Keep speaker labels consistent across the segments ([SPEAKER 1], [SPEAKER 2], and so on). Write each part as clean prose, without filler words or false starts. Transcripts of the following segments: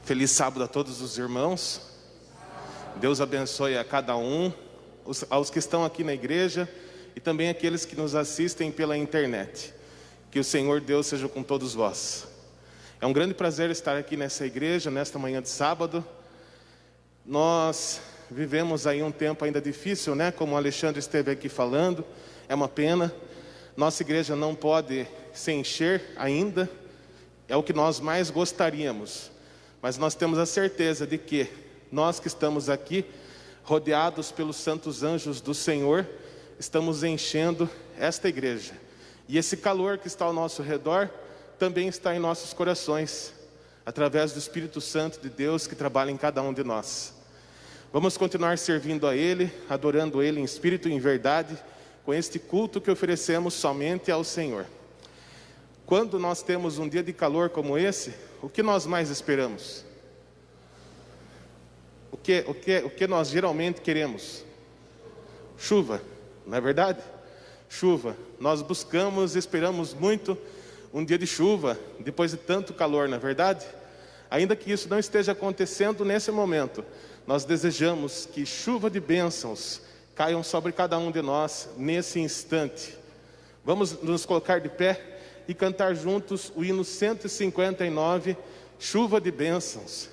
[SPEAKER 1] Feliz sábado a todos os irmãos. Deus abençoe a cada um, aos que estão aqui na igreja e também aqueles que nos assistem pela internet. Que o Senhor Deus seja com todos vós. É um grande prazer estar aqui nessa igreja, nesta manhã de sábado. Nós vivemos aí um tempo ainda difícil, né? Como o Alexandre esteve aqui falando, é uma pena. Nossa igreja não pode se encher ainda, é o que nós mais gostaríamos. Mas nós temos a certeza de que nós que estamos aqui, rodeados pelos santos anjos do Senhor, estamos enchendo esta igreja. E esse calor que está ao nosso redor, também está em nossos corações, através do Espírito Santo de Deus que trabalha em cada um de nós. Vamos continuar servindo a Ele, adorando Ele em espírito e em verdade, com este culto que oferecemos somente ao Senhor. Quando nós temos um dia de calor como esse, o que nós mais esperamos? O que nós geralmente queremos? Chuva, não é verdade? Chuva. Nós buscamos, esperamos muito um dia de chuva, depois de tanto calor, não é verdade? Ainda que isso não esteja acontecendo nesse momento, nós desejamos que chuva de bênçãos caiam sobre cada um de nós nesse instante. Vamos nos colocar de pé e cantar juntos o hino 159, Chuva de Bênçãos.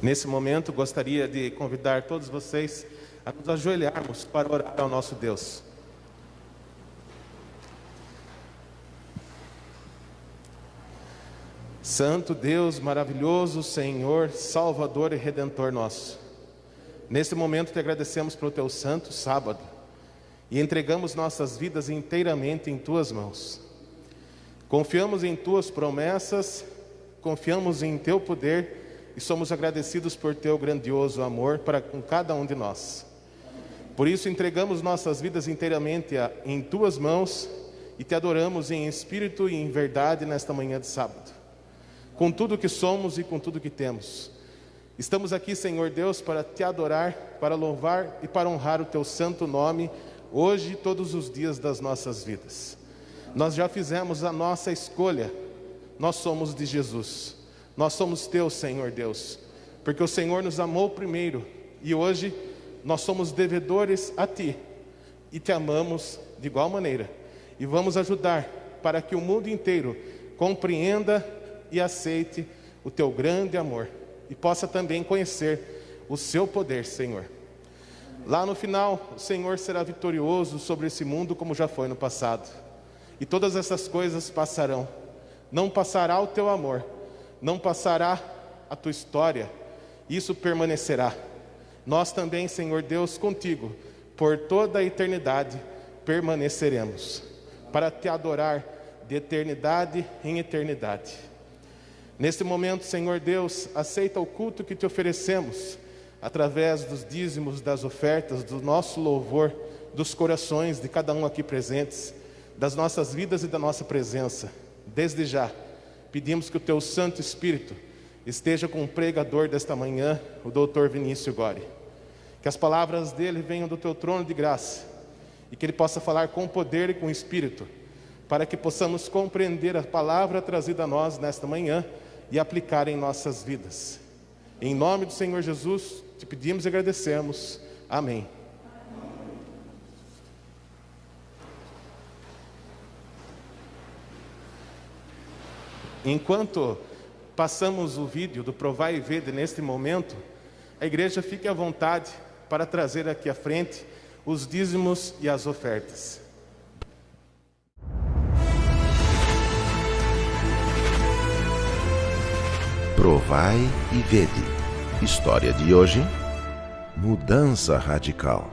[SPEAKER 1] Nesse momento, gostaria de convidar todos vocês a nos ajoelharmos para orar ao nosso Deus. Santo Deus, maravilhoso Senhor, Salvador e Redentor nosso. Nesse momento te agradecemos pelo teu santo sábado e entregamos nossas vidas inteiramente em tuas mãos. Confiamos em tuas promessas, confiamos em teu poder e somos agradecidos por teu grandioso amor para com cada um de nós. Por isso entregamos nossas vidas inteiramente em tuas mãos e te adoramos em espírito e em verdade nesta manhã de sábado. Com tudo que somos e com tudo que temos. Estamos aqui, Senhor Deus, para te adorar, para louvar e para honrar o teu santo nome, hoje e todos os dias das nossas vidas. Nós já fizemos a nossa escolha, nós somos de Jesus, nós somos teus, Senhor Deus, porque o Senhor nos amou primeiro, e hoje nós somos devedores a ti, e te amamos de igual maneira, e vamos ajudar para que o mundo inteiro compreenda e aceite o teu grande amor, e possa também conhecer o seu poder, Senhor. Lá no final, o Senhor será vitorioso sobre esse mundo como já foi no passado. E todas essas coisas passarão. Não passará o teu amor, não passará a tua história, isso permanecerá. Nós também, Senhor Deus, contigo, por toda a eternidade, permaneceremos, para te adorar de eternidade em eternidade. Neste momento, Senhor Deus, aceita o culto que te oferecemos, através dos dízimos, das ofertas, do nosso louvor, dos corações de cada um aqui presentes, das nossas vidas e da nossa presença. Desde já, pedimos que o teu Santo Espírito esteja com o pregador desta manhã, o Dr. Vinícius Gori. Que as palavras dele venham do teu trono de graça, e que ele possa falar com poder e com espírito, para que possamos compreender a palavra trazida a nós nesta manhã e aplicar em nossas vidas. Em nome do Senhor Jesus, te pedimos e agradecemos. Amém. Enquanto passamos o vídeo do Provai e Vede neste momento, a igreja fique à vontade para trazer aqui à frente os dízimos e as ofertas.
[SPEAKER 2] Provai e Vede. História de hoje: mudança radical.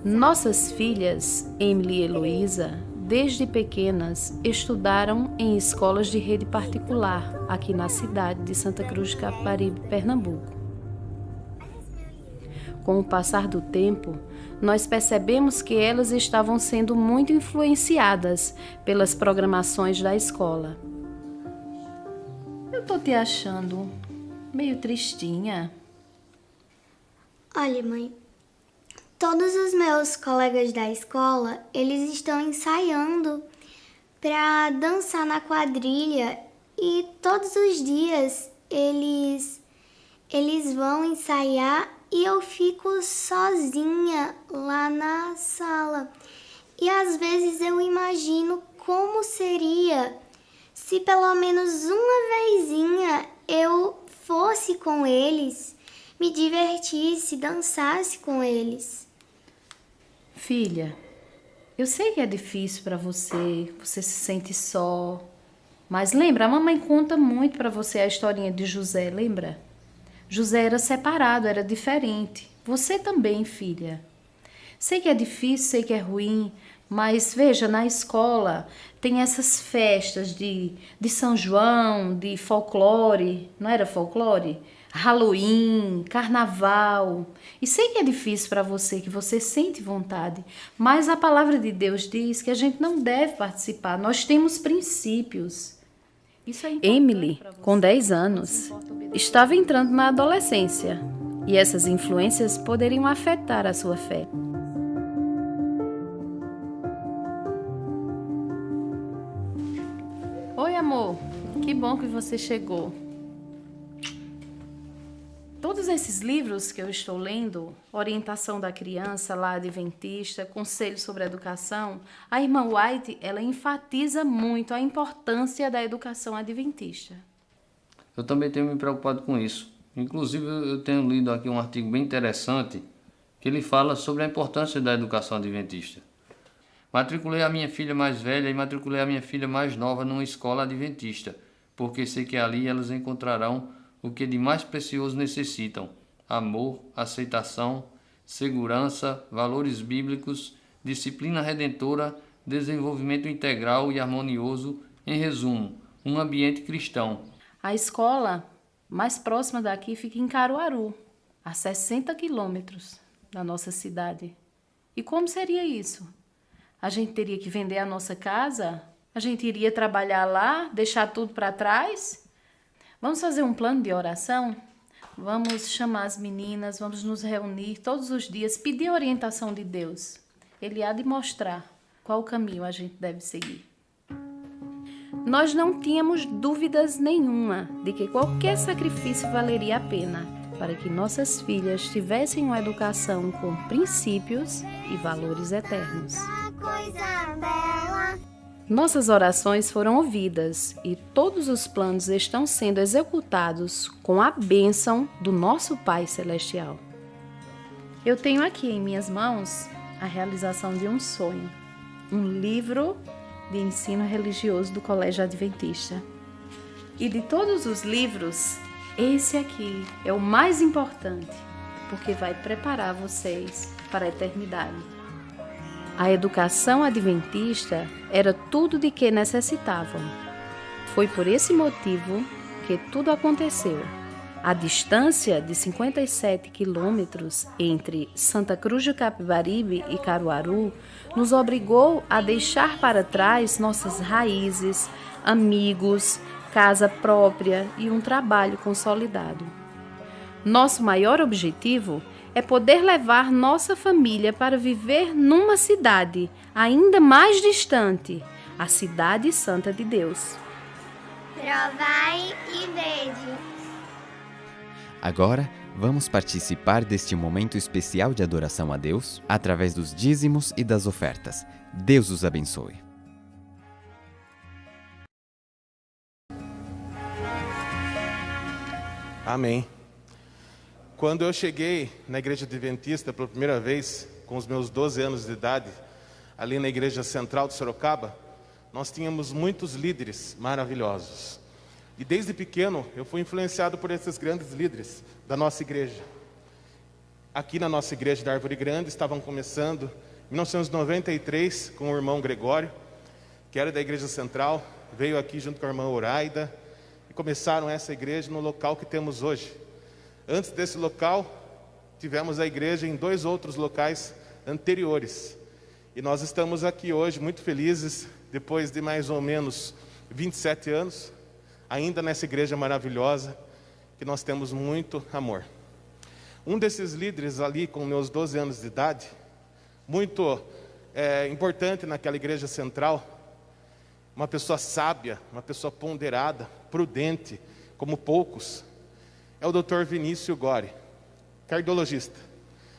[SPEAKER 3] Nossas filhas, Emily e Heloísa, desde pequenas, estudaram em escolas de rede particular, aqui na cidade de Santa Cruz de Capibaribe, Pernambuco. Com o passar do tempo, nós percebemos que elas estavam sendo muito influenciadas pelas programações da escola. Eu tô te achando meio tristinha.
[SPEAKER 4] Olha, mãe, todos os meus colegas da escola, eles estão ensaiando para dançar na quadrilha e todos os dias eles vão ensaiar e eu fico sozinha lá na sala. E às vezes eu imagino como seria se pelo menos uma vezinha eu fosse com eles, me divertisse, dançasse com eles.
[SPEAKER 3] Filha, eu sei que é difícil para você se sente só. Mas lembra, a mamãe conta muito para você a historinha de José, lembra? José era separado, era diferente. Você também, filha. Sei que é difícil, sei que é ruim, mas veja, na escola tem essas festas de São João, de folclore, não era folclore? Halloween, carnaval. E sei que é difícil para você, que você sente vontade, mas a palavra de Deus diz que a gente não deve participar. Nós temos princípios. Emily, com 10 anos, estava entrando na adolescência e essas influências poderiam afetar a sua fé. Oi, amor, que bom que você chegou. Todos esses livros que eu estou lendo, Orientação da Criança, Lar Adventista, Conselho sobre a Educação, a irmã White, ela enfatiza muito a importância da educação adventista.
[SPEAKER 5] Eu também tenho me preocupado com isso. Inclusive, eu tenho lido aqui um artigo bem interessante que ele fala sobre a importância da educação adventista. Matriculei a minha filha mais velha e matriculei a minha filha mais nova numa escola adventista, porque sei que ali elas encontrarão o que de mais precioso necessitam: amor, aceitação, segurança, valores bíblicos, disciplina redentora, desenvolvimento integral e harmonioso, em resumo, um ambiente cristão.
[SPEAKER 3] A escola mais próxima daqui fica em Caruaru, a 60 quilômetros da nossa cidade. E como seria isso? A gente teria que vender a nossa casa? A gente iria trabalhar lá, deixar tudo para trás? Vamos fazer um plano de oração? Vamos chamar as meninas, vamos nos reunir todos os dias, pedir a orientação de Deus. Ele há de mostrar qual caminho a gente deve seguir. Nós não tínhamos dúvidas nenhuma de que qualquer sacrifício valeria a pena para que nossas filhas tivessem uma educação com princípios e valores eternos.
[SPEAKER 4] Coisa bela.
[SPEAKER 3] Nossas orações foram ouvidas e todos os planos estão sendo executados com a bênção do nosso Pai Celestial. Eu tenho aqui em minhas mãos a realização de um sonho, um livro de ensino religioso do Colégio Adventista. E de todos os livros, esse aqui é o mais importante, porque vai preparar vocês para a eternidade. A educação adventista era tudo de que necessitavam. Foi por esse motivo que tudo aconteceu. A distância de 57 quilômetros entre Santa Cruz do Capibaribe e Caruaru nos obrigou a deixar para trás nossas raízes, amigos, casa própria e um trabalho consolidado. Nosso maior objetivo é poder levar nossa família para viver numa cidade ainda mais distante, a Cidade Santa de Deus.
[SPEAKER 4] Provai e vede.
[SPEAKER 6] Agora, vamos participar deste momento especial de adoração a Deus através dos dízimos e das ofertas. Deus os abençoe.
[SPEAKER 1] Amém. Quando eu cheguei na Igreja Adventista pela primeira vez, com os meus 12 anos de idade, ali na Igreja Central de Sorocaba, nós tínhamos muitos líderes maravilhosos. E desde pequeno eu fui influenciado por esses grandes líderes da nossa igreja. Aqui na nossa igreja da Árvore Grande estavam começando em 1993 com o irmão Gregório, que era da Igreja Central, veio aqui junto com a irmã Oraida e começaram essa igreja no local que temos hoje. Antes desse local, tivemos a igreja em 2 outros locais anteriores. E nós estamos aqui hoje muito felizes, depois de mais ou menos 27 anos, ainda nessa igreja maravilhosa, que nós temos muito amor. Um desses líderes ali, com meus 12 anos de idade, muito importante naquela igreja central, uma pessoa sábia, uma pessoa ponderada, prudente, como poucos, é o Dr. Vinícius Gore, cardiologista.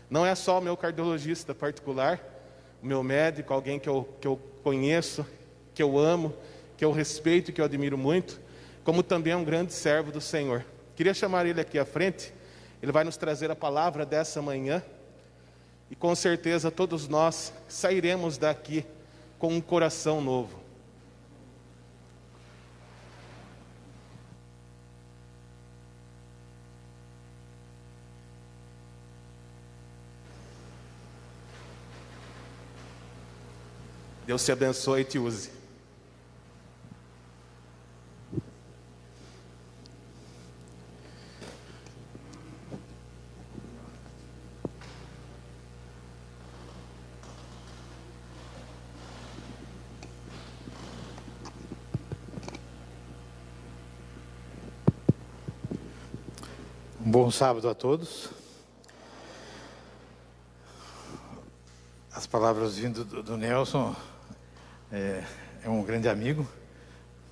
[SPEAKER 1] Não é só o meu cardiologista particular, o meu médico, alguém que eu conheço, que eu amo, que eu respeito e que eu admiro muito, como também é um grande servo do Senhor. Queria chamar ele aqui à frente, ele vai nos trazer a palavra dessa manhã, e com certeza todos nós sairemos daqui com um coração novo. Deus te abençoe e te use.
[SPEAKER 7] Um bom sábado a todos. As palavras vindo do Nelson, é um grande amigo,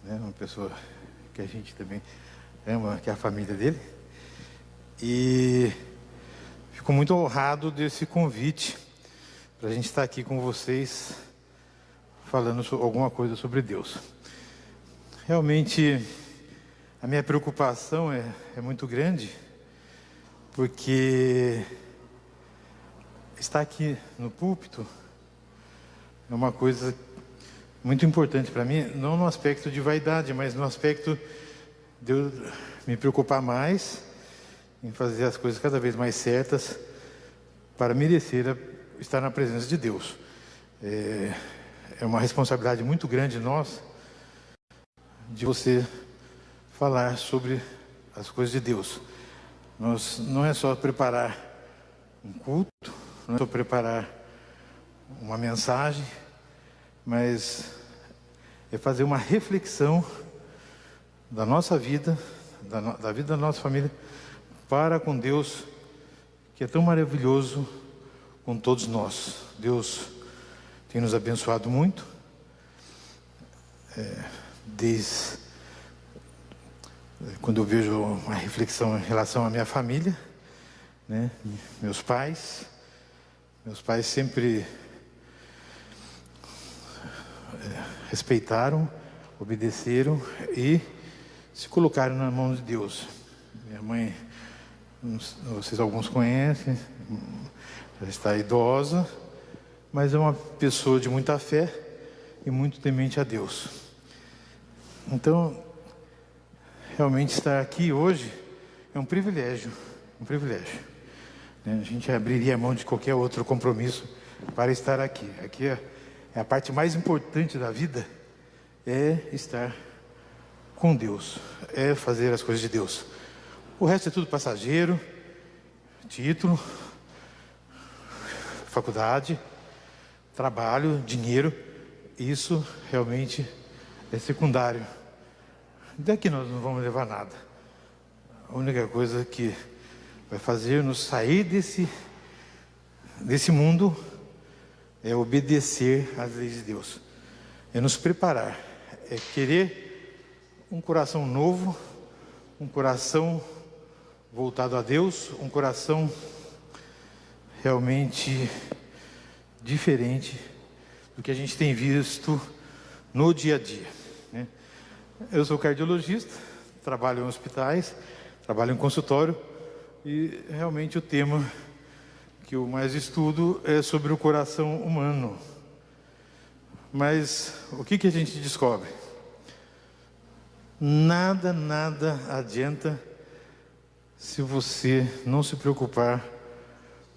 [SPEAKER 7] né? Uma pessoa que a gente também ama, que é a família dele. E fico muito honrado desse convite para a gente estar aqui com vocês falando alguma coisa sobre Deus. Realmente, a minha preocupação é muito grande, porque estar aqui no púlpito é uma coisa muito importante para mim, não no aspecto de vaidade, mas no aspecto de eu me preocupar mais em fazer as coisas cada vez mais certas para merecer estar na presença de Deus. É uma responsabilidade muito grande nossa de você falar sobre as coisas de Deus. Não é só preparar um culto, não é só preparar uma mensagem, mas é fazer uma reflexão da nossa vida, da vida da nossa família, para com Deus, que é tão maravilhoso com todos nós. Deus tem nos abençoado muito, desde quando eu vejo uma reflexão em relação à minha família, né? Meus pais sempre respeitaram, obedeceram e se colocaram na mão de Deus. Minha mãe, vocês alguns conhecem, já está idosa, mas é uma pessoa de muita fé e muito temente a Deus. Então, realmente estar aqui hoje é um privilégio, né? A gente abriria a mão de qualquer outro compromisso para estar aqui. Aqui é a parte mais importante da vida, é estar com Deus, é fazer as coisas de Deus. O resto é tudo passageiro, título, faculdade, trabalho, dinheiro, isso realmente é secundário. Daqui nós não vamos levar nada. A única coisa que vai fazer-nos sair desse mundo é obedecer às leis de Deus, é nos preparar, é querer um coração novo, um coração voltado a Deus, um coração realmente diferente do que a gente tem visto no dia a dia, né? Eu sou cardiologista, trabalho em hospitais, trabalho em consultório e realmente o tema que eu mais estudo é sobre o coração humano. Mas o que a gente descobre? Nada adianta se você não se preocupar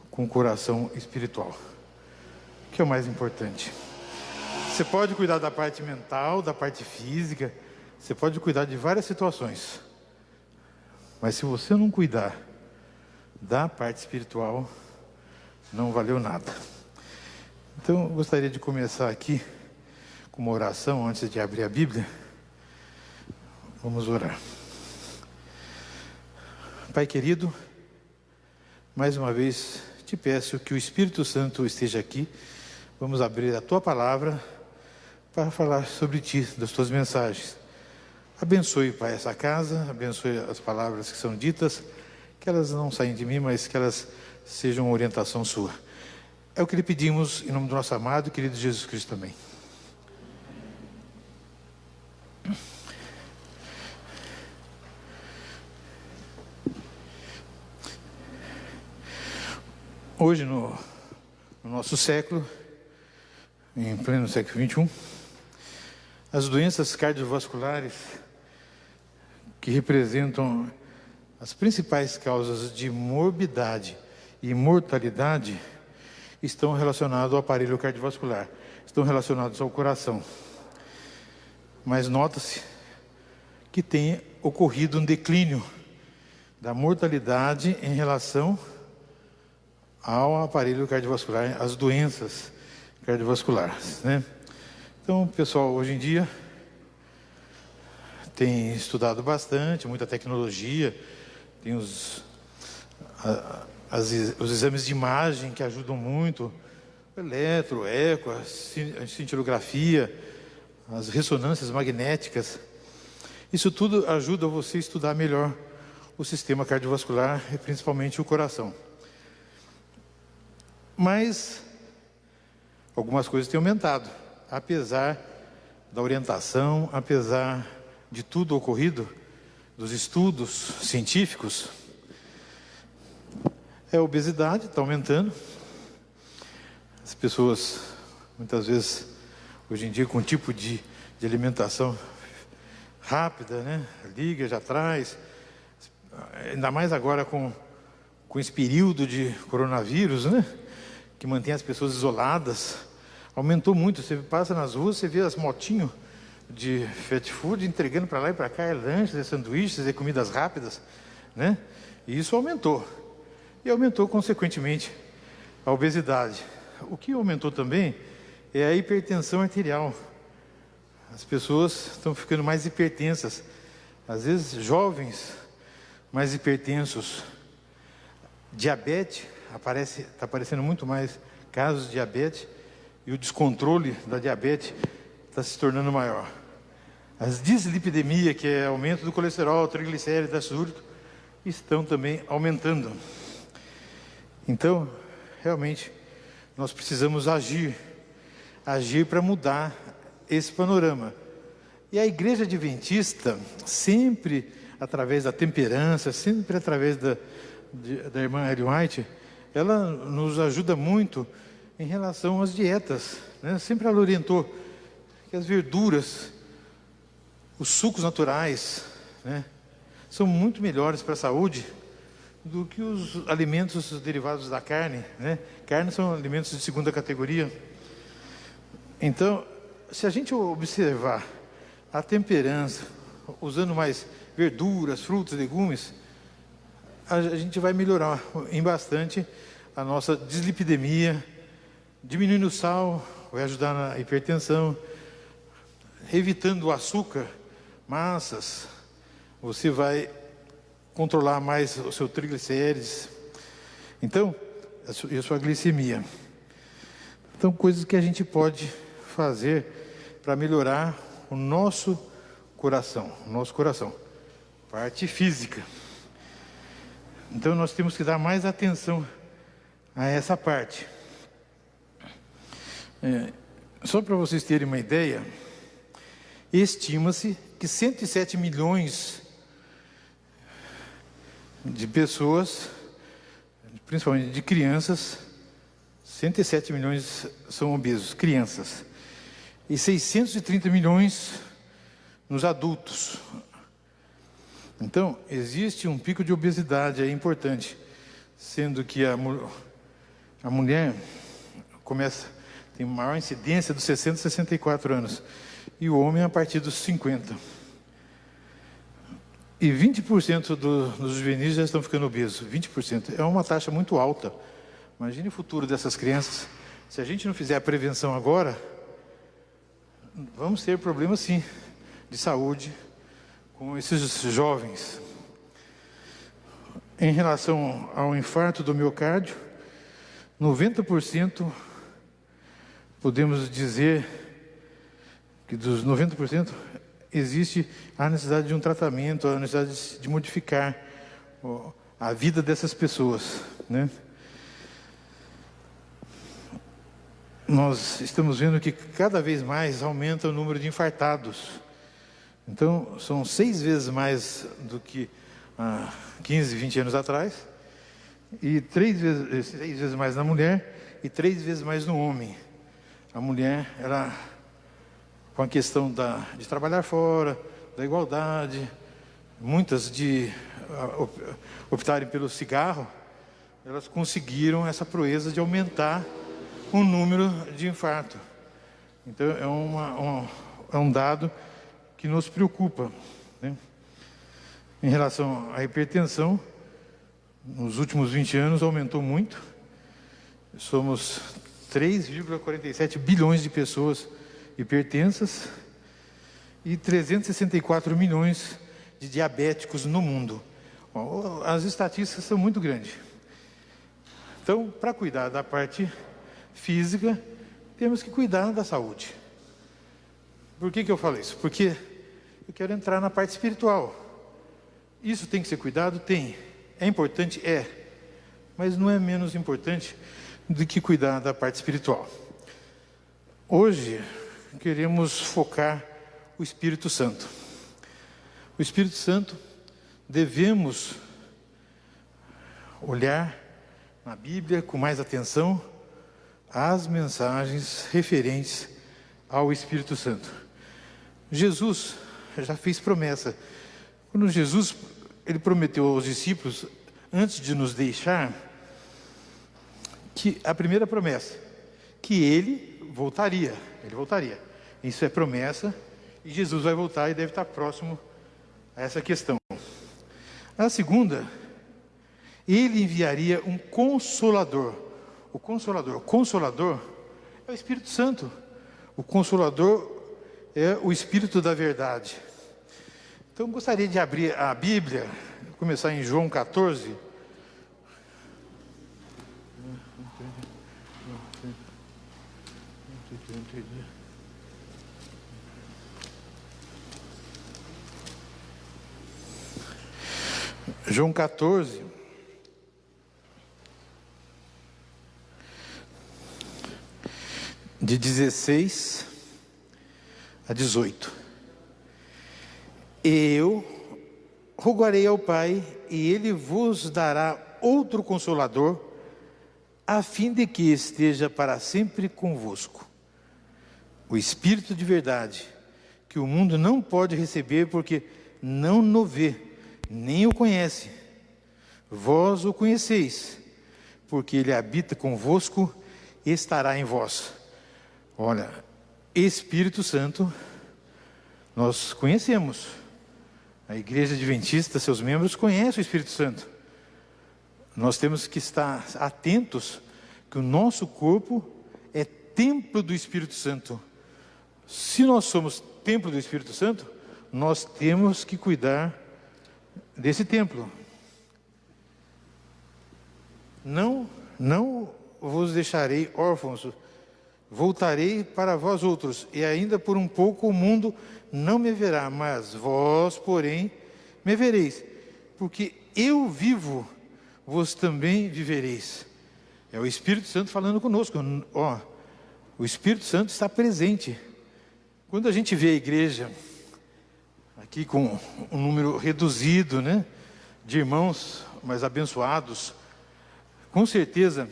[SPEAKER 7] com o coração espiritual, que é o mais importante. Você pode cuidar da parte mental, da parte física, você pode cuidar de várias situações, mas se você não cuidar da parte espiritual, não valeu nada. Então, eu gostaria de começar aqui com uma oração antes de abrir a Bíblia. Vamos orar. Pai querido, mais uma vez te peço que o Espírito Santo esteja aqui. Vamos abrir a tua palavra para falar sobre ti, das tuas mensagens. Abençoe, Pai, essa casa, abençoe as palavras que são ditas, que elas não saem de mim, mas que elas sejam uma orientação sua. É o que lhe pedimos em nome do nosso amado e querido Jesus Cristo também. Hoje, no nosso século, em pleno século XXI, as doenças cardiovasculares, que representam as principais causas de morbidade e mortalidade, estão relacionadas ao aparelho cardiovascular, estão relacionados ao coração. Mas nota-se que tem ocorrido um declínio da mortalidade em relação ao aparelho cardiovascular, às doenças cardiovasculares, né? Então, o pessoal hoje em dia tem estudado bastante, muita tecnologia, tem os exames de imagem que ajudam muito, eletro, eco, a cintilografia, as ressonâncias magnéticas. Isso tudo ajuda você a estudar melhor o sistema cardiovascular e principalmente o coração. Mas algumas coisas têm aumentado, apesar da orientação, apesar de tudo ocorrido, dos estudos científicos. A obesidade está aumentando. As pessoas, muitas vezes, hoje em dia, com um tipo de alimentação rápida, né? Liga, já traz. Ainda mais agora com esse período de coronavírus, né? Que mantém as pessoas isoladas. Aumentou muito. Você passa nas ruas, você vê as motinhos de fast food entregando para lá e para cá, é lanches, é sanduíches, é comidas rápidas, né? E isso aumentou. E aumentou, consequentemente, a obesidade. o que aumentou também é a hipertensão arterial. As pessoas estão ficando mais hipertensas. Às vezes, jovens mais hipertensos. Diabetes, está aparecendo muito mais casos de diabetes. E o descontrole da diabetes está se tornando maior. As dislipidemia, que é aumento do colesterol, triglicéridos, ácido úrico, estão também aumentando. Então, realmente, nós precisamos agir para mudar esse panorama. E a Igreja Adventista, sempre através da temperança, sempre através da irmã Ellen White, ela nos ajuda muito em relação às dietas, né? Sempre ela orientou que as verduras, os sucos naturais, né, são muito melhores para a saúde do que os alimentos derivados da carne, né? Carne são alimentos de segunda categoria. Então, se a gente observar a temperança, usando mais verduras, frutas, legumes, a gente vai melhorar em bastante a nossa dislipidemia, diminuindo o sal, vai ajudar na hipertensão, evitando o açúcar, massas, você vai controlar mais o seu triglicérides, então, e a sua glicemia. Então, coisas que a gente pode fazer para melhorar o nosso coração, parte física. Então, nós temos que dar mais atenção a essa parte. Só para vocês terem uma ideia, estima-se que 107 milhões de pessoas, principalmente de crianças, 107 milhões são obesos, crianças, e 630 milhões nos adultos. Então, existe um pico de obesidade aí importante, sendo que a mulher tem maior incidência dos 60 a 64 anos, e o homem a partir dos 50. E 20% dos juvenis já estão ficando obesos, 20%. É uma taxa muito alta. Imagine o futuro dessas crianças. Se a gente não fizer a prevenção agora, vamos ter problemas sim, de saúde com esses jovens. Em relação ao infarto do miocárdio, 90%, podemos dizer que dos 90%, existe a necessidade de um tratamento, a necessidade de modificar a vida dessas pessoas, né? Nós estamos vendo que cada vez mais aumenta o número de infartados. Então, são 6 vezes mais do que há 15, 20 anos atrás, e 6 vezes mais na mulher e 3 vezes mais no homem. A mulher, ela, com a questão de trabalhar fora, da igualdade, muitas de optarem pelo cigarro, elas conseguiram essa proeza de aumentar o número de infarto. Então, é um dado que nos preocupa, né? Em relação à hipertensão, nos últimos 20 anos aumentou muito. Somos 3,47 bilhões de pessoas hipertensas e 364 milhões de diabéticos no mundo. As estatísticas são muito grandes. Então, para cuidar da parte física, temos que cuidar da saúde. Por que eu falo isso? Porque eu quero entrar na parte espiritual. Isso tem que ser cuidado? Tem. É importante? É. Mas não é menos importante do que cuidar da parte espiritual. Hoje, queremos focar o Espírito Santo. O Espírito Santo, devemos olhar na Bíblia com mais atenção as mensagens referentes ao Espírito Santo. Jesus já fez promessa. Quando Jesus ele prometeu aos discípulos, antes de nos deixar, que a primeira promessa, que ele voltaria. Isso é promessa, e Jesus vai voltar e deve estar próximo a essa questão. A segunda, ele enviaria um Consolador. O O Consolador. O Consolador é o Espírito Santo. O Consolador é o Espírito da verdade. Então, gostaria de abrir a Bíblia, começar em João 14. João 14, de 16 a 18. Eu rogarei ao Pai, e Ele vos dará outro Consolador, a fim de que esteja para sempre convosco. O Espírito de verdade, que o mundo não pode receber, porque não o vê, nem o conhece. Vós o conheceis, porque Ele habita convosco e estará em vós. Olha, Espírito Santo, nós conhecemos. A Igreja Adventista, seus membros, conhecem o Espírito Santo. Nós temos que estar atentos que o nosso corpo é templo do Espírito Santo. Se nós somos templo do Espírito Santo, nós temos que cuidar desse templo. Não vos deixarei órfãos, voltarei para vós outros, e ainda por um pouco o mundo não me verá, mas vós, porém, me vereis, porque eu vivo, vós também vivereis. É o Espírito Santo falando conosco. Ó, o Espírito Santo está presente. Quando a gente vê a igreja aqui com um número reduzido, né, de irmãos mais abençoados, com certeza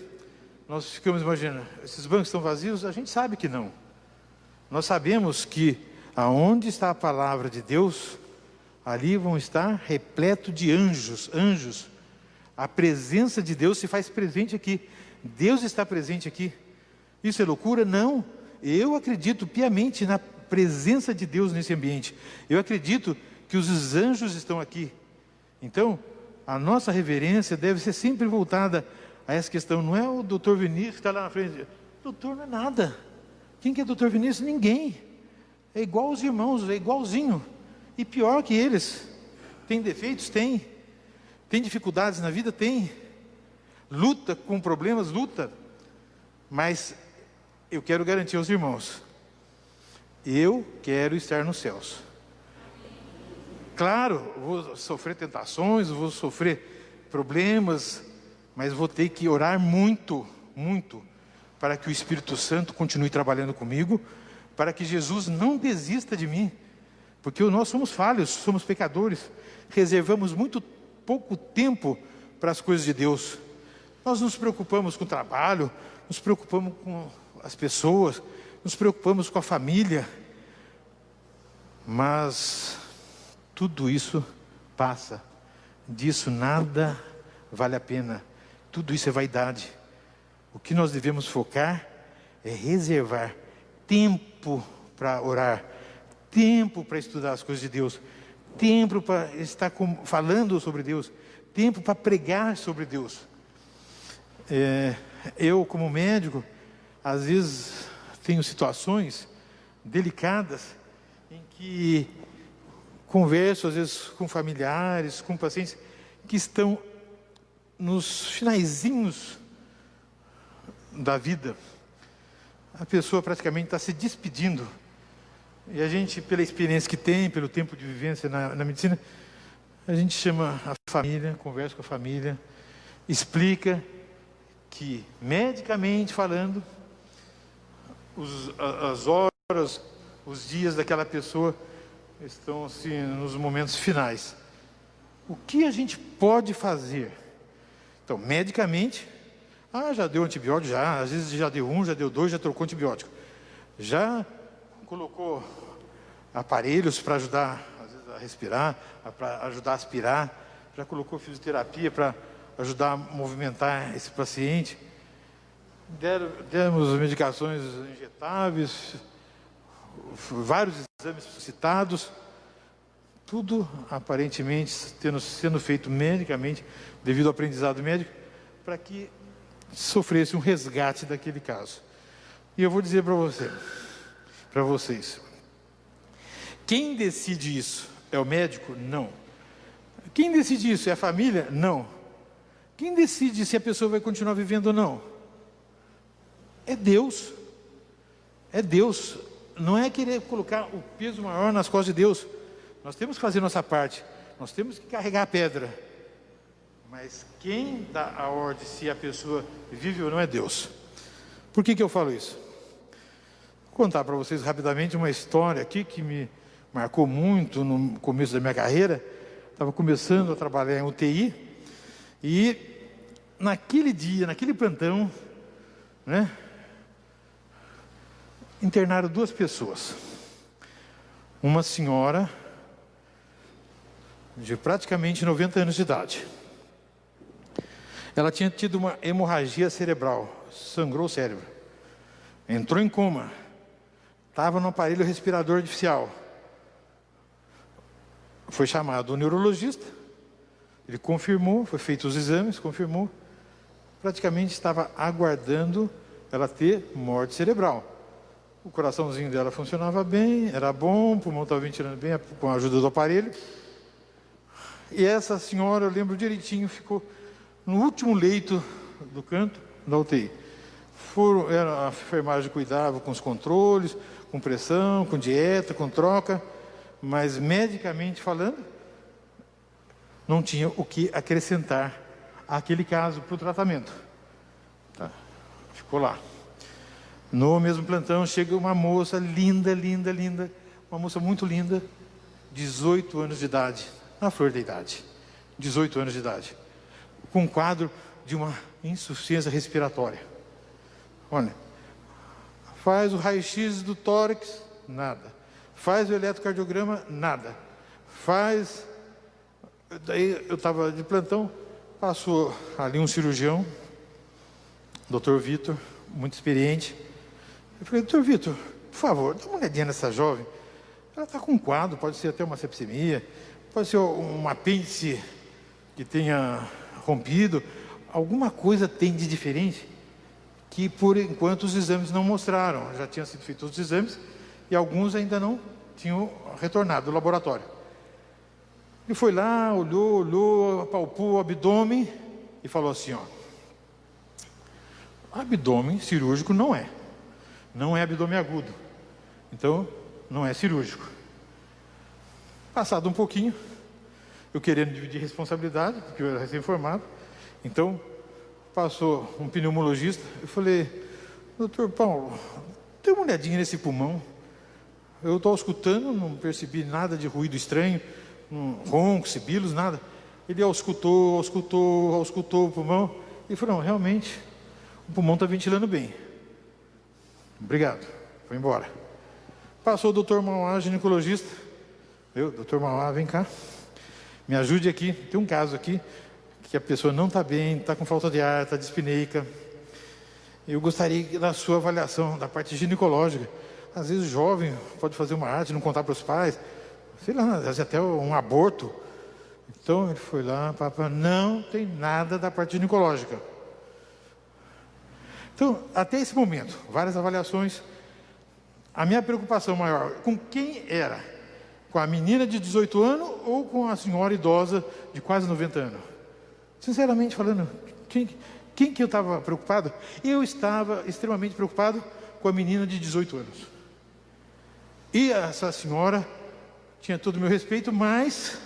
[SPEAKER 7] nós ficamos imaginando, esses bancos estão vazios? A gente sabe que não. Nós sabemos que aonde está a palavra de Deus, ali vão estar repleto de anjos. A presença de Deus se faz presente aqui. Deus está presente aqui. Isso é loucura? Não. Eu acredito piamente na presença de Deus nesse ambiente. Eu acredito que os anjos estão aqui. Então, a nossa reverência deve ser sempre voltada a essa questão. Não é o doutor Vinícius que está lá na frente. Doutor não é nada. Quem que é doutor Vinícius? Ninguém. É igual aos irmãos, é igualzinho. E pior que eles. Tem defeitos? Tem. Tem dificuldades na vida? Tem. Luta com problemas? Luta. Mas eu quero garantir aos irmãos, eu quero estar nos céus. Claro, vou sofrer tentações, vou sofrer problemas, mas vou ter que orar muito, para que o Espírito Santo continue trabalhando comigo, para que Jesus não desista de mim, porque nós somos falhos, somos pecadores, reservamos muito pouco tempo para as coisas de Deus. Nós nos preocupamos com o trabalho, nos preocupamos com as pessoas, nos preocupamos com a família, mas tudo isso passa, disso nada vale a pena, tudo isso é vaidade. O que nós devemos focar é reservar tempo para orar, tempo para estudar as coisas de Deus, tempo para estar falando sobre Deus, tempo para pregar sobre Deus. Eu, como médico, às vezes tenho situações delicadas em que converso, às vezes, com familiares, com pacientes que estão nos finaizinhos da vida. A pessoa praticamente está se despedindo. E a gente, pela experiência que tem, pelo tempo de vivência na medicina, a gente chama a família, conversa com a família, explica que, medicamente falando, as horas, os dias daquela pessoa estão assim, nos momentos finais. O que a gente pode fazer? Então, medicamente, já deu antibiótico, às vezes já deu 1, já deu 2, já trocou antibiótico. Já colocou aparelhos para ajudar, às vezes, a respirar, para ajudar a aspirar, já colocou fisioterapia para ajudar a movimentar esse paciente. Demos medicações injetáveis, vários exames citados, tudo aparentemente sendo feito medicamente, devido ao aprendizado médico, para que sofresse um resgate daquele caso. E eu vou dizer para vocês, quem decide isso é o médico? Não. Quem decide isso é a família? Não. Quem decide se a pessoa vai continuar vivendo ou não? É Deus. É Deus. Não é querer colocar o peso maior nas costas de Deus. Nós temos que fazer nossa parte. Nós temos que carregar a pedra. Mas quem dá a ordem se a pessoa vive ou não é Deus. Por que eu falo isso? Vou contar para vocês rapidamente uma história aqui que me marcou muito no começo da minha carreira. Estava começando a trabalhar em UTI e naquele dia, naquele plantão, né, internaram 2 pessoas. Uma senhora de praticamente 90 anos de idade. Ela tinha tido uma hemorragia cerebral, sangrou o cérebro, entrou em coma, estava no aparelho respirador artificial. Foi chamado o neurologista, ele confirmou, foi feito os exames, confirmou, praticamente estava aguardando ela ter morte cerebral. O coraçãozinho dela funcionava bem, era bom, o pulmão estava ventilando bem com a ajuda do aparelho. E essa senhora, eu lembro direitinho, ficou no último leito do canto da UTI. A enfermagem cuidava com os controles, com pressão, com dieta, com troca, mas medicamente falando, não tinha o que acrescentar àquele caso para o tratamento. Tá. Ficou lá. No mesmo plantão chega uma moça linda, linda, linda, uma moça muito linda, 18 anos de idade, na flor da idade, 18 anos de idade, com um quadro de uma insuficiência respiratória. Olha, faz o raio-x do tórax, nada. Faz o eletrocardiograma, nada. Daí eu estava de plantão, passou ali um cirurgião, Dr. Vitor, muito experiente. Eu falei, Dr. Vitor, por favor, dá uma olhadinha nessa jovem. Ela está com um quadro, pode ser até uma sepsemia, pode ser um apêndice que tenha rompido. Alguma coisa tem de diferente que, por enquanto, os exames não mostraram. Já tinham sido feitos os exames e alguns ainda não tinham retornado do laboratório. Ele foi lá, olhou, apalpou o abdômen e falou assim, ó, abdômen cirúrgico não é abdômen agudo, então não é cirúrgico. Passado um pouquinho, eu querendo dividir responsabilidade, porque eu era recém-formado, então passou um pneumologista, eu falei, doutor Paulo, dê uma olhadinha nesse pulmão. Eu estou escutando, não percebi nada de ruído estranho, roncos, sibilos, nada. Ele auscultou o pulmão e falou, não, realmente, o pulmão está ventilando bem. Obrigado, foi embora. Passou o doutor Mauá, ginecologista. Doutor Mauá, vem cá, me ajude aqui, tem um caso aqui, que a pessoa não está bem, está com falta de ar, está dispneica. Eu gostaria da sua avaliação da parte ginecológica. Às vezes o jovem pode fazer uma arte, não contar para os pais, sei lá, às vezes até um aborto. Então ele foi lá, papai, não tem nada da parte ginecológica. Então, até esse momento, várias avaliações. A minha preocupação maior, com quem era? Com a menina de 18 anos ou com a senhora idosa de quase 90 anos? Sinceramente falando, quem que eu estava preocupado? Eu estava extremamente preocupado com a menina de 18 anos. E essa senhora tinha todo o meu respeito, mas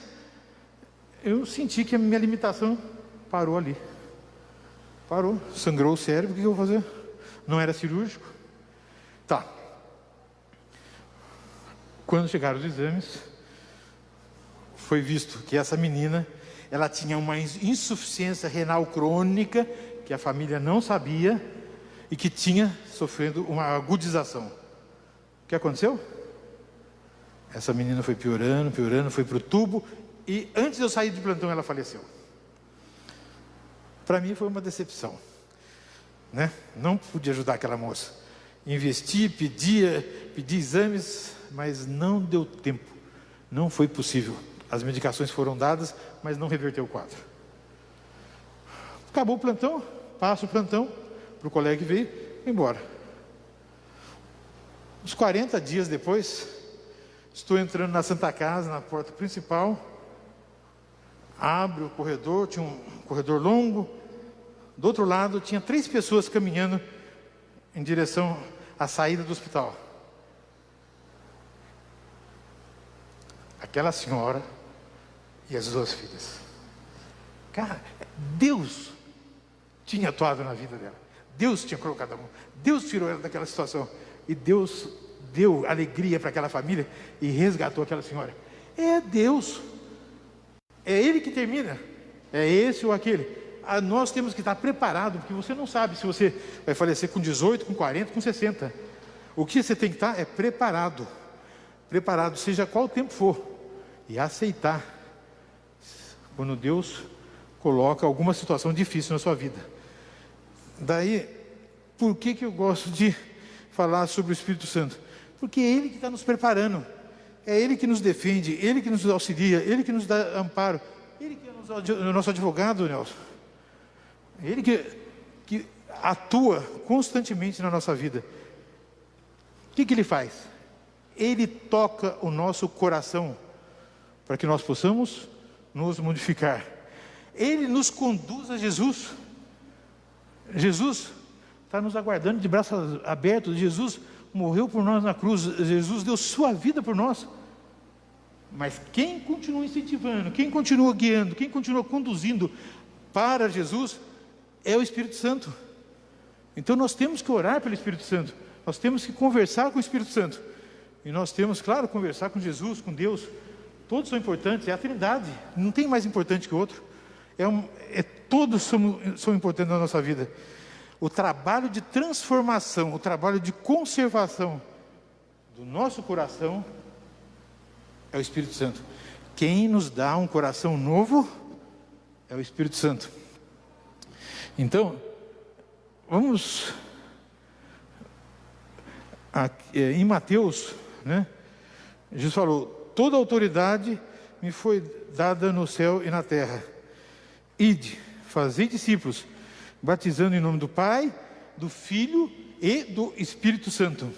[SPEAKER 7] eu senti que a minha limitação parou ali. Parou, sangrou o cérebro, o que eu vou fazer? Não era cirúrgico. Tá. Quando chegaram os exames, foi visto que essa menina, ela tinha uma insuficiência renal crônica, que a família não sabia, e que tinha sofrendo uma agudização. O que aconteceu? Essa menina foi piorando, foi para o tubo, e antes de eu sair de plantão ela faleceu. Para mim foi uma decepção, né? Não pude ajudar aquela moça. Investi, pedi exames, mas não deu tempo, não foi possível. As medicações foram dadas, mas não reverteu o quadro. Acabou o plantão, passo o plantão para o colega que veio, vou embora. Uns 40 dias depois, estou entrando na Santa Casa, na porta principal, abre o corredor, tinha um corredor longo, do outro lado tinha 3 pessoas caminhando em direção à saída do hospital. Aquela senhora e as 2 filhas. Cara, Deus tinha atuado na vida dela. Deus tinha colocado a mão. Deus tirou ela daquela situação. E Deus deu alegria para aquela família e resgatou aquela senhora. É Deus. É Ele que termina. É esse ou aquele. Nós temos que estar preparados, porque você não sabe se você vai falecer com 18, com 40, com 60. O que você tem que estar é preparado. Preparado, seja qual o tempo for. E aceitar quando Deus coloca alguma situação difícil na sua vida. Daí, por que eu gosto de falar sobre o Espírito Santo? Porque é Ele que está nos preparando. É Ele que nos defende, Ele que nos auxilia, Ele que nos dá amparo. Ele que é o nosso advogado, Nelson. Ele que atua constantemente na nossa vida. O que Ele faz? Ele toca o nosso coração para que nós possamos nos modificar. Ele nos conduz a Jesus. Jesus está nos aguardando de braços abertos. Jesus morreu por nós na cruz. Jesus deu sua vida por nós. Mas quem continua incentivando, quem continua guiando, quem continua conduzindo para Jesus é o Espírito Santo. Então nós temos que orar pelo Espírito Santo. Nós temos que conversar com o Espírito Santo. E nós temos, claro, conversar com Jesus, com Deus. Todos são importantes, é a Trindade. Não tem mais importante que o outro. Todos são importantes na nossa vida. O trabalho de transformação, o trabalho de conservação do nosso coração é o Espírito Santo. Quem nos dá um coração novo é o Espírito Santo. Então, vamos em Mateus, né? Jesus falou: toda autoridade me foi dada no céu e na terra. Ide, fazei discípulos, batizando em nome do Pai, do Filho e do Espírito Santo.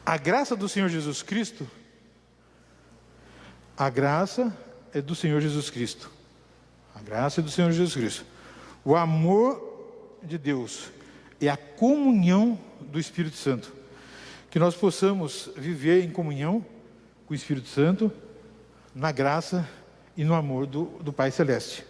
[SPEAKER 7] A graça do Senhor Jesus Cristo, a graça é do Senhor Jesus Cristo. A graça é do Senhor Jesus Cristo. O amor de Deus e a comunhão do Espírito Santo. Que nós possamos viver em comunhão com o Espírito Santo, na graça e no amor do Pai Celeste.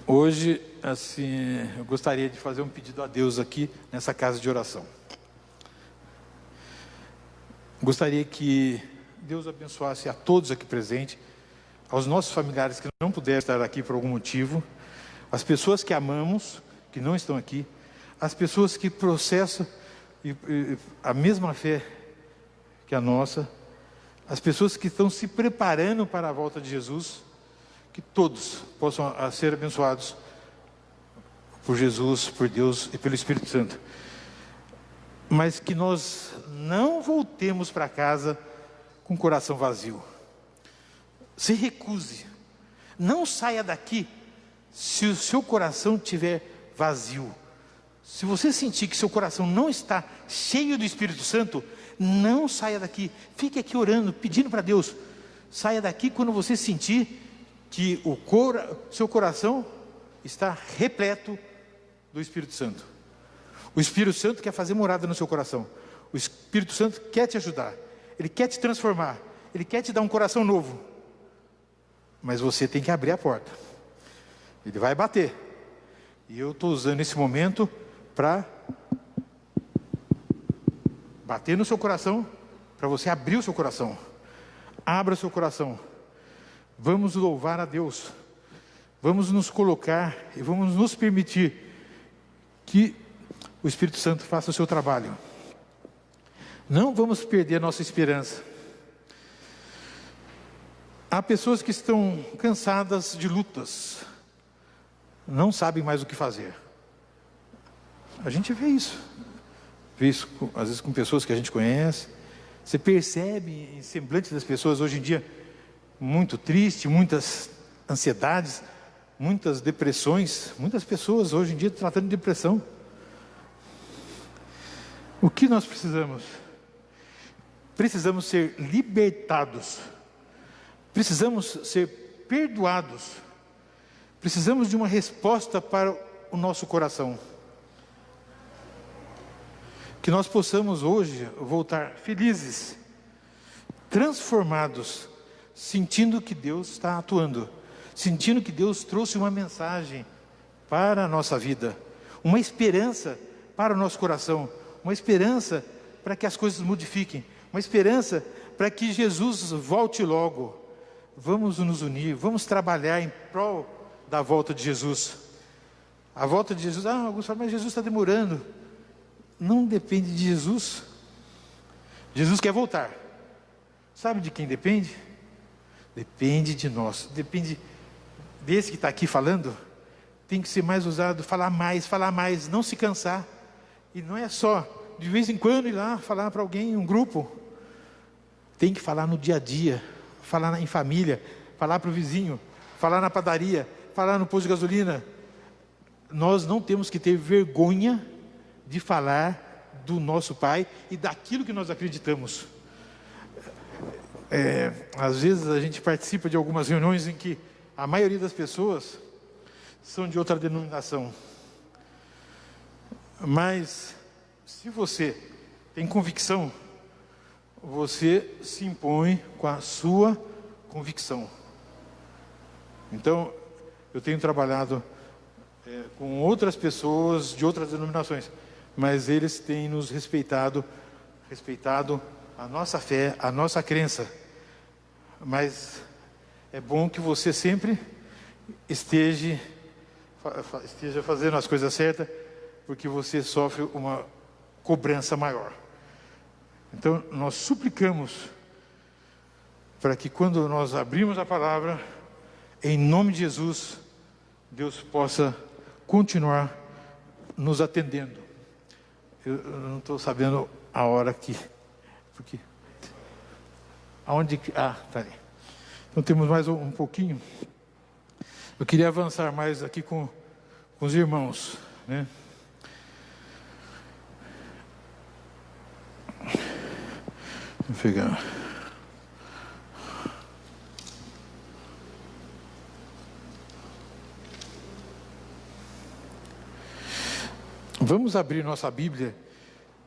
[SPEAKER 7] Hoje, assim, eu gostaria de fazer um pedido a Deus aqui nessa casa de oração. Gostaria que Deus abençoasse a todos aqui presentes, aos nossos familiares que não puderam estar aqui por algum motivo, as pessoas que amamos, que não estão aqui, as pessoas que processam a mesma fé que a nossa, as pessoas que estão se preparando para a volta de Jesus, que todos possam ser abençoados por Jesus, por Deus e pelo Espírito Santo. Mas que nós não voltemos para casa com o coração vazio. Se recuse. Não saia daqui se o seu coração estiver vazio. Se você sentir que seu coração não está cheio do Espírito Santo, não saia daqui. Fique aqui orando, pedindo para Deus. Saia daqui quando você sentir que seu coração está repleto do Espírito Santo. O Espírito Santo quer fazer morada no seu coração. O Espírito Santo quer te ajudar. Ele quer te transformar. Ele quer te dar um coração novo. Mas você tem que abrir a porta. Ele vai bater. E eu estou usando esse momento para bater no seu coração, para você abrir o seu coração. Abra o seu coração. Vamos louvar a Deus. Vamos nos colocar e vamos nos permitir que o Espírito Santo faça o seu trabalho. Não vamos perder a nossa esperança. Há pessoas que estão cansadas de lutas, não sabem mais o que fazer. A gente vê isso às vezes com pessoas que a gente conhece. Você percebe em semblante das pessoas hoje em dia muito triste, muitas ansiedades, muitas depressões, muitas pessoas hoje em dia tratando de depressão. O que nós precisamos? Precisamos ser libertados, precisamos ser perdoados, precisamos de uma resposta para o nosso coração. Que nós possamos hoje voltar felizes, transformados, sentindo que Deus está atuando, sentindo que Deus trouxe uma mensagem para a nossa vida, uma esperança para o nosso coração, uma esperança para que as coisas modifiquem, uma esperança para que Jesus volte logo. Vamos nos unir, vamos trabalhar em prol da volta de Jesus. A volta de Jesus, Augusto fala, mas Jesus está demorando. Não depende de Jesus. Jesus quer voltar. Sabe de quem depende? Depende de nós. Depende desse que está aqui falando. Tem que ser mais usado, falar mais, não se cansar. E não é só de vez em quando ir lá falar para alguém, um grupo. Tem que falar no dia a dia, falar em família, falar para o vizinho, falar na padaria, falar no posto de gasolina. Nós não temos que ter vergonha de falar do nosso Pai e daquilo que nós acreditamos. Às vezes a gente participa de algumas reuniões em que a maioria das pessoas são de outra denominação. Mas se você tem convicção, você se impõe com a sua convicção. Então, eu tenho trabalhado com outras pessoas de outras denominações, mas eles têm nos respeitado a nossa fé, a nossa crença. Mas é bom que você sempre esteja fazendo as coisas certas, porque você sofre uma cobrança maior. Então, nós suplicamos para que quando nós abrimos a palavra, em nome de Jesus, Deus possa continuar nos atendendo. Eu não estou sabendo a hora que... Porque, aonde... tá ali. Então temos mais um pouquinho. Eu queria avançar mais aqui com os irmãos, né? Vou pegar... Vamos abrir nossa Bíblia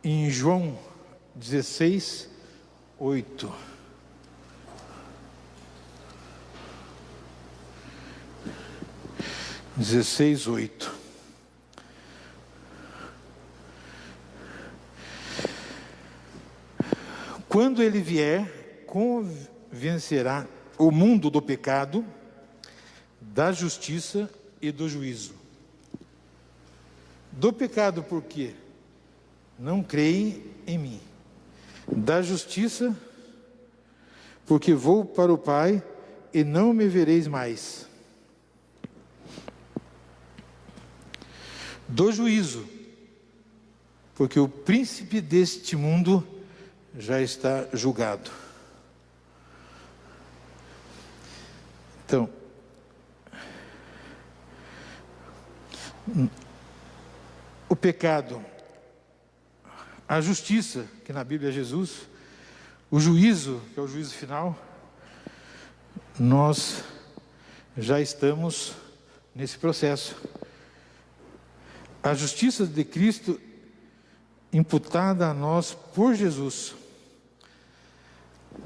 [SPEAKER 7] em João 16, 8. Quando ele vier, convencerá o mundo do pecado, da justiça e do juízo. Do pecado, porque não creem em mim. Da justiça, porque vou para o Pai e não me vereis mais. Do juízo, porque o príncipe deste mundo já está julgado. Então, o pecado, a justiça, que na Bíblia é Jesus, o juízo, que é o juízo final, nós já estamos nesse processo. A justiça de Cristo imputada a nós por Jesus.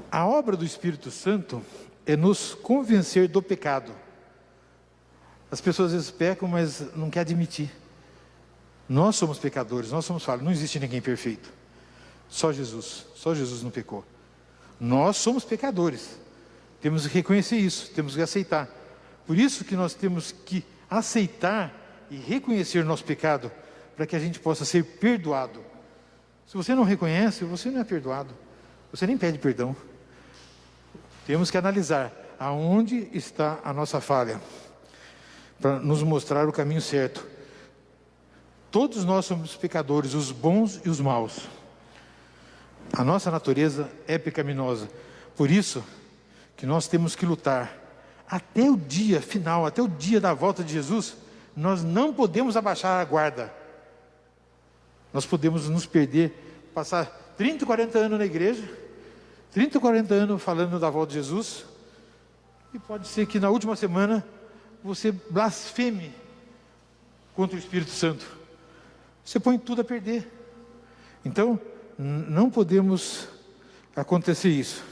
[SPEAKER 7] A obra do Espírito Santo é nos convencer do pecado. As pessoas às vezes pecam, mas não querem admitir. Nós somos pecadores, nós somos falhos, não existe ninguém perfeito. Só Jesus não pecou. Nós somos pecadores, temos que reconhecer isso, temos que aceitar. Por isso que nós temos que aceitar e reconhecer nosso pecado, para que a gente possa ser perdoado. Se você não reconhece, você não é perdoado, você nem pede perdão. Temos que analisar aonde está a nossa falha, para nos mostrar o caminho certo. Todos nós somos pecadores, os bons e os maus. A nossa natureza é pecaminosa. Por isso que nós temos que lutar até o dia final, até o dia da volta de Jesus. Nós não podemos abaixar a guarda. Nós podemos nos perder, passar 30, 40 anos na igreja, 30, 40 anos falando da volta de Jesus, e pode ser que na última semana você blasfeme contra o Espírito Santo. Você põe tudo a perder. Então, não podemos acontecer isso.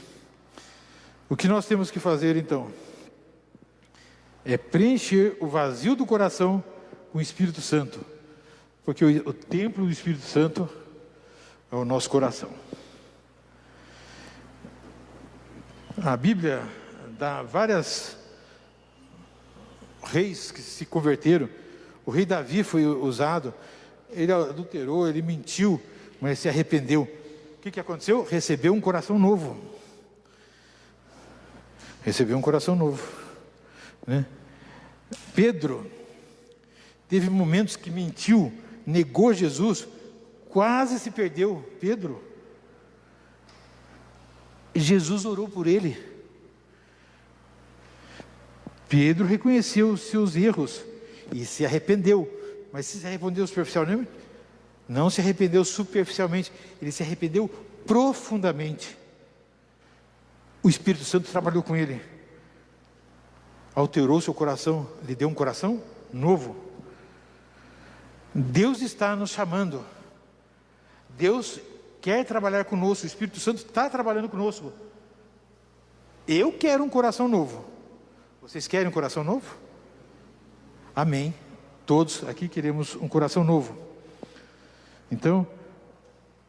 [SPEAKER 7] O que nós temos que fazer então é preencher o vazio do coração com o Espírito Santo, porque o templo do Espírito Santo é o nosso coração. A Bíblia dá vários reis que se converteram. O rei Davi foi usado, ele adulterou, ele mentiu, mas se arrependeu. O que aconteceu? Recebeu um coração novo. Recebeu um coração novo, né? Pedro teve momentos que mentiu, negou Jesus, quase se perdeu. Pedro, Jesus orou por ele. Pedro reconheceu os seus erros e se arrependeu, mas se arrependeu superficialmente? Não se arrependeu superficialmente, ele se arrependeu profundamente. O Espírito Santo trabalhou com ele, alterou seu coração, lhe deu um coração novo. Deus está nos chamando, Deus quer trabalhar conosco, o Espírito Santo está trabalhando conosco. Eu quero um coração novo. Vocês querem um coração novo? Amém. Todos aqui queremos um coração novo. Então,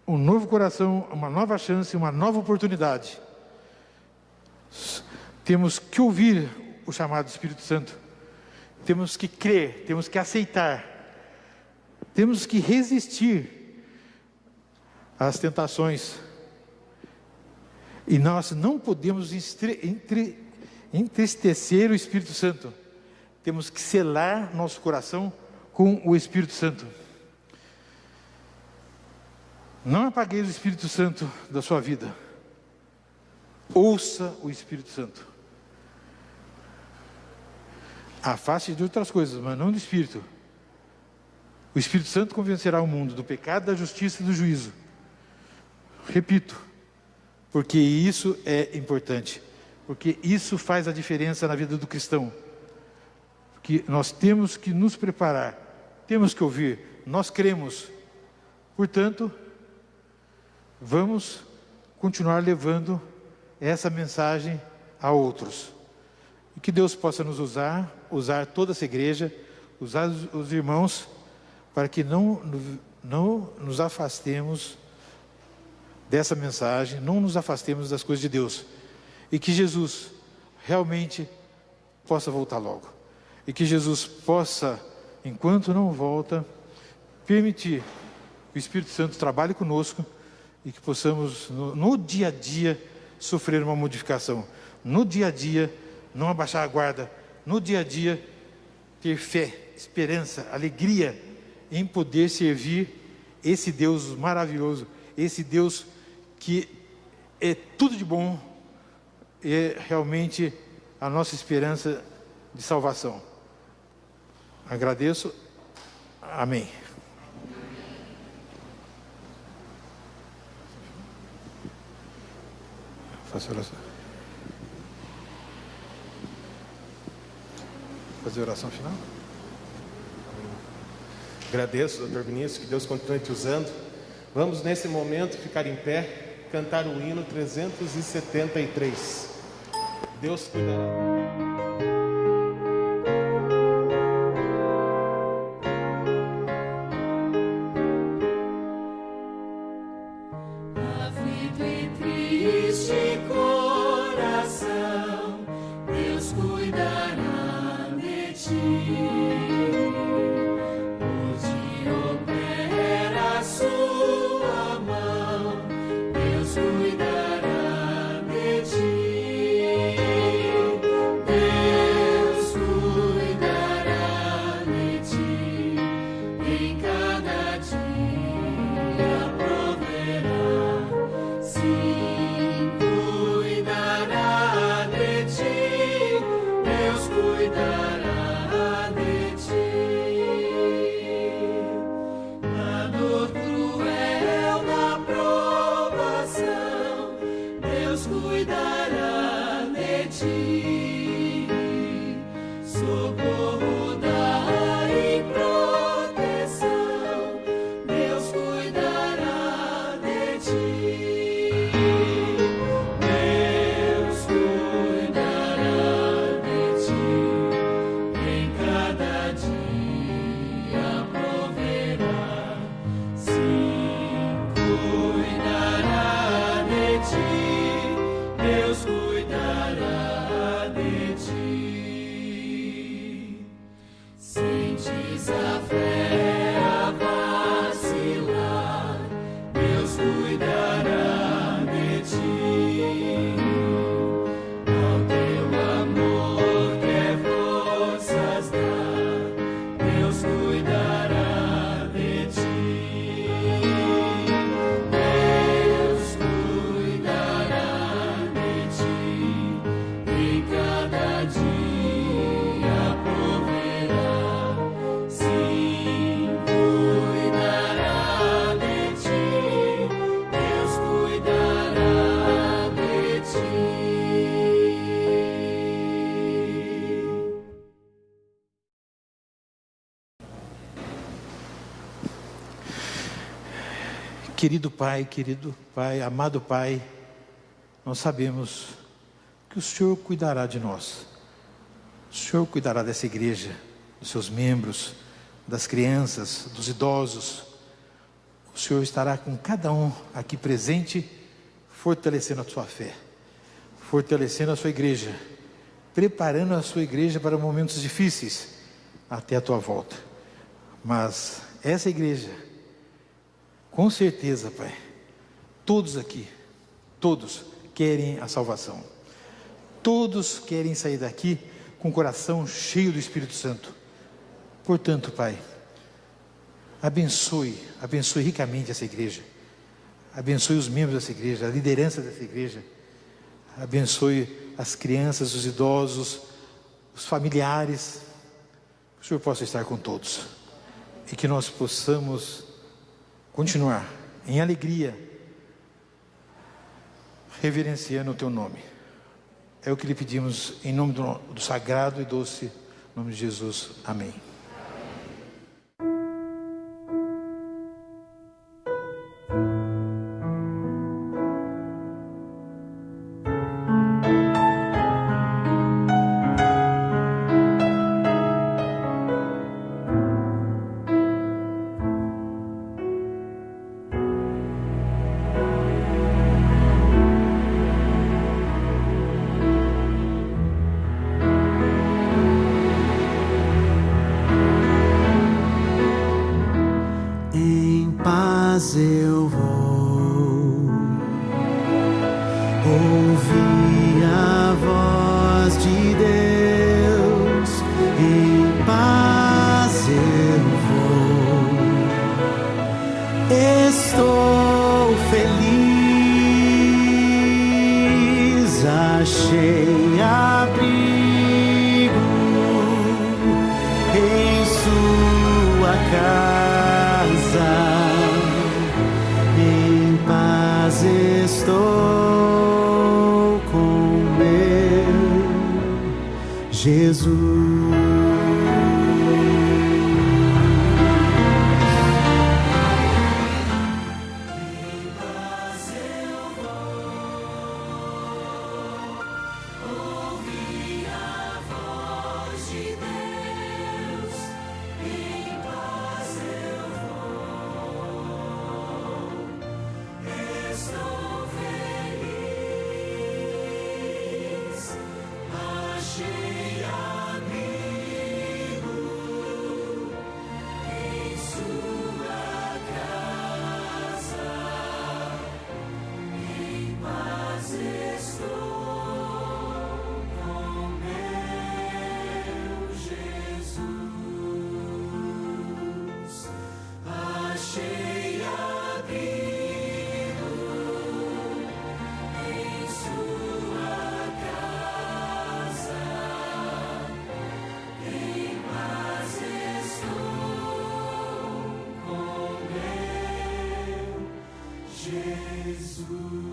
[SPEAKER 7] um novo coração, uma nova chance, uma nova oportunidade. Temos que ouvir o chamado do Espírito Santo. Temos que crer, temos que aceitar. Temos que resistir às tentações. E nós não podemos entristecer o Espírito Santo. Temos que selar nosso coração com o Espírito Santo. Não apagueis o Espírito Santo da sua vida. Ouça o Espírito Santo. Afaste de outras coisas, mas não do Espírito. O Espírito Santo convencerá o mundo do pecado, da justiça e do juízo. Repito, porque isso é importante. Porque isso faz a diferença na vida do cristão. Que nós temos que nos preparar, temos que ouvir, nós cremos. Portanto, vamos continuar levando essa mensagem a outros. E que Deus possa nos usar toda essa igreja, usar os irmãos, para que não nos afastemos dessa mensagem, não nos afastemos das coisas de Deus. E que Jesus realmente possa voltar logo. E que Jesus possa, enquanto não volta, permitir que o Espírito Santo trabalhe conosco e que possamos, no dia a dia, sofrer uma modificação. No dia a dia, não abaixar a guarda. No dia a dia, ter fé, esperança, alegria em poder servir esse Deus maravilhoso, esse Deus que é tudo de bom, é realmente a nossa esperança de salvação. Agradeço. Amém. Faça oração. Fazer oração final?
[SPEAKER 1] Agradeço, doutor Vinícius, que Deus continue te usando. Vamos nesse momento ficar em pé, cantar o hino 373. Deus cuidará.
[SPEAKER 8] Deus cuidará de ti.
[SPEAKER 7] querido Pai, amado Pai, nós sabemos que o Senhor cuidará de nós. O Senhor cuidará dessa igreja, dos seus membros, das crianças, dos idosos. O Senhor estará com cada um aqui presente, fortalecendo a sua fé, fortalecendo a sua igreja, preparando a sua igreja para momentos difíceis, até a tua volta. Mas essa igreja, com certeza, Pai, todos aqui, todos querem a salvação. Todos querem sair daqui com o coração cheio do Espírito Santo. Portanto, Pai, abençoe ricamente essa igreja. Abençoe os membros dessa igreja, a liderança dessa igreja. Abençoe as crianças, os idosos, os familiares. Que o Senhor possa estar com todos. E que nós possamos continuar em alegria, reverenciando o Teu nome. É o que lhe pedimos em nome do sagrado e doce nome de Jesus. Amém.
[SPEAKER 8] Eu vou ouvir a voz de Deus, em paz eu vou, estou feliz, achei abrigo em sua casa. Estou com meu Jesus. Jesus.